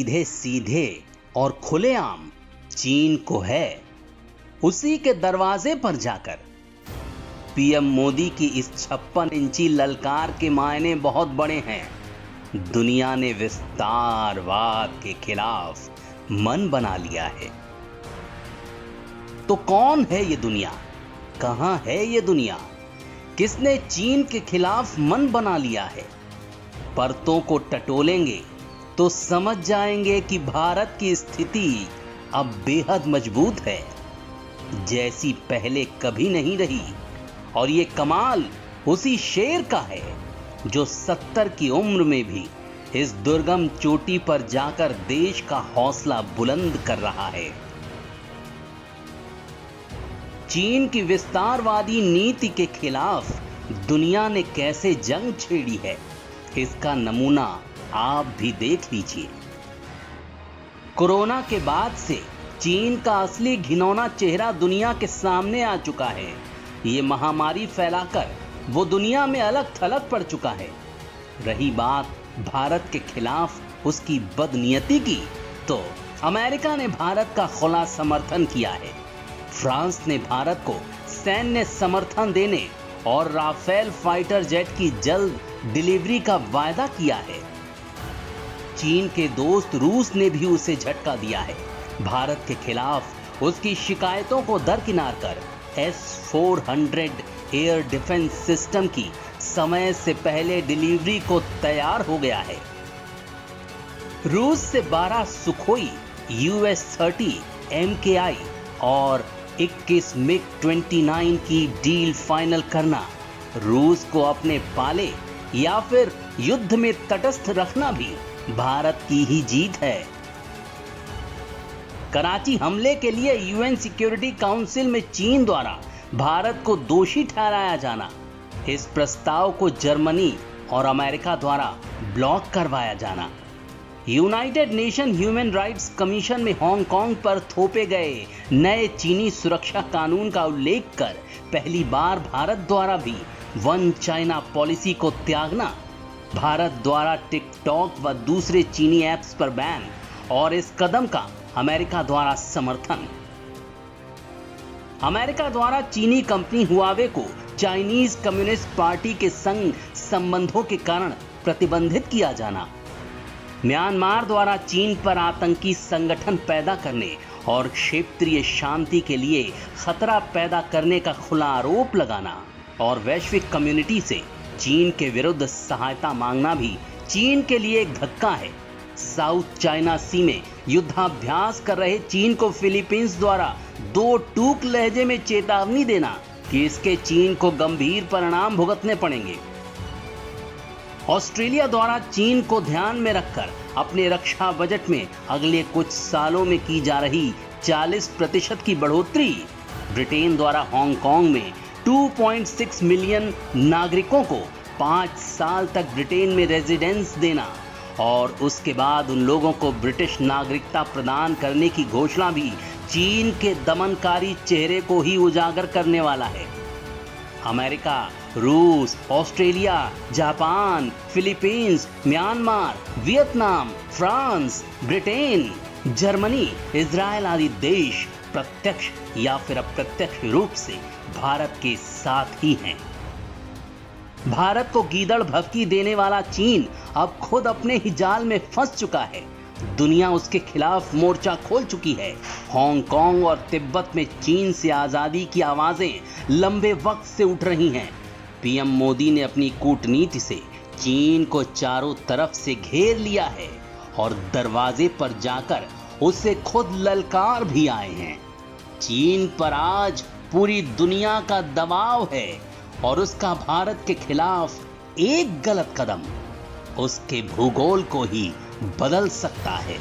सीधे सीधे और खुलेआम चीन को है, उसी के दरवाजे पर जाकर। पीएम मोदी की इस 56 इंची ललकार के मायने बहुत बड़े हैं। दुनिया ने विस्तारवाद के खिलाफ मन बना लिया है। तो कौन है ये दुनिया? कहां है ये दुनिया? किसने चीन के खिलाफ मन बना लिया है? परतों को टटोलेंगे तो समझ जाएंगे कि भारत की स्थिति अब बेहद मजबूत है, जैसी पहले कभी नहीं रही। और ये कमाल उसी शेर का है जो 70 की उम्र में भी इस दुर्गम चोटी पर जाकर देश का हौसला बुलंद कर रहा है। चीन की विस्तारवादी नीति के खिलाफ दुनिया ने कैसे जंग छेड़ी है, इसका नमूना आप भी देख लीजिए। कोरोना के बाद से चीन का असली घिनौना चेहरा दुनिया के सामने आ चुका है। ये महामारी फैलाकर वो दुनिया में अलग थलग पड़ चुका है। रही बात भारत के खिलाफ उसकी बदनीयती की, तो अमेरिका ने भारत का खुला समर्थन किया है। फ्रांस ने भारत को सैन्य समर्थन देने और राफेल फाइटर जेट की जल्द डिलीवरी का वायदा किया है। चीन के दोस्त रूस ने भी उसे झटका दिया है। भारत के खिलाफ उसकी शिकायतों को दरकिनार कर S-400 एयर डिफेंस सिस्टम की समय से पहले डिलीवरी को तैयार हो गया है। रूस से 12 सुखोई US-30 MKI और 21 MiG-29 की डील फाइनल करना रूस को अपने पाले या फिर युद्ध में तटस्थ रखना भी भारत की ही जीत है। कराची हमले के लिए UN सिक्योरिटी काउंसिल में चीन द्वारा भारत को दोषी ठहराया जाना, इस प्रस्ताव को जर्मनी और अमेरिका द्वारा ब्लॉक करवाया जाना, United nation human rights commission में हांगकांग पर थोपे गए नए चीनी सुरक्षा कानून का उल्लेख कर पहली बार भारत द्वारा भी वन चाइना पॉलिसी को त्यागना, भारत द्वारा टिकटॉक व दूसरे चीनी ऐप्स पर बैन और इस कदम का अमेरिका द्वारा समर्थन। अमेरिका द्वारा चीनी कंपनी हुआवे को चाइनीज कम्युनिस्ट पार्टी के संग संबंधों के कारण प्रतिबंधित किया जाना, म्यांमार द्वारा चीन पर आतंकी संगठन पैदा करने और क्षेत्रीय शांति के लिए खतरा पैदा करने का खुला आरोप लगाना और वैश्विक कम्युनिटी से चीन के विरुद्ध सहायता मांगना भी चीन के लिए एक धक्का है। साउथ चाइना सी में युद्धाभ्यास कर रहे चीन को फिलीपींस द्वारा दो टूक लहजे में चेतावनी देना कि इसके चीन को गंभीर परिणाम भुगतने पड़ेंगे। ऑस्ट्रेलिया द्वारा चीन को ध्यान में रखकर अपने रक्षा बजट में अगले कुछ सालों में की जा रही 40% की बढ़ोतरी, ब्रिटेन द्वारा हांगकांग में 2.6 मिलियन नागरिकों को 5 साल तक ब्रिटेन में रेजिडेंस देना और उसके बाद उन लोगों को ब्रिटिश नागरिकता प्रदान करने की घोषणा भी चीन के दमनकारी चेहरे को ही उजागर करने वाला है। अमेरिका, रूस, Australia, Japan, Philippines, Myanmar, Vietnam, France, Britain, Germany, Israel आदि देश प्रत्यक्ष या फिर अप्रत्यक्ष रूप से भारत के साथ ही हैं। भारत को गीदड़ भभकी देने वाला चीन अब खुद अपने ही जाल में फंस चुका है। दुनिया उसके खिलाफ मोर्चा खोल चुकी है। हांगकांग और तिब्बत में चीन से आजादी की आवाजें लंबे वक्त से उठ रही हैं। पीएम मोदी ने अपनी कूटनीति से चीन को चारों तरफ से घेर लिया है और दरवाजे पर जाकर उसे खुद ललकार भी आए हैं। चीन पर आज पूरी दुनिया का दबाव है और उसका भारत के खिलाफ एक गलत कदम उसके भूगोल को ही बदल सकता है।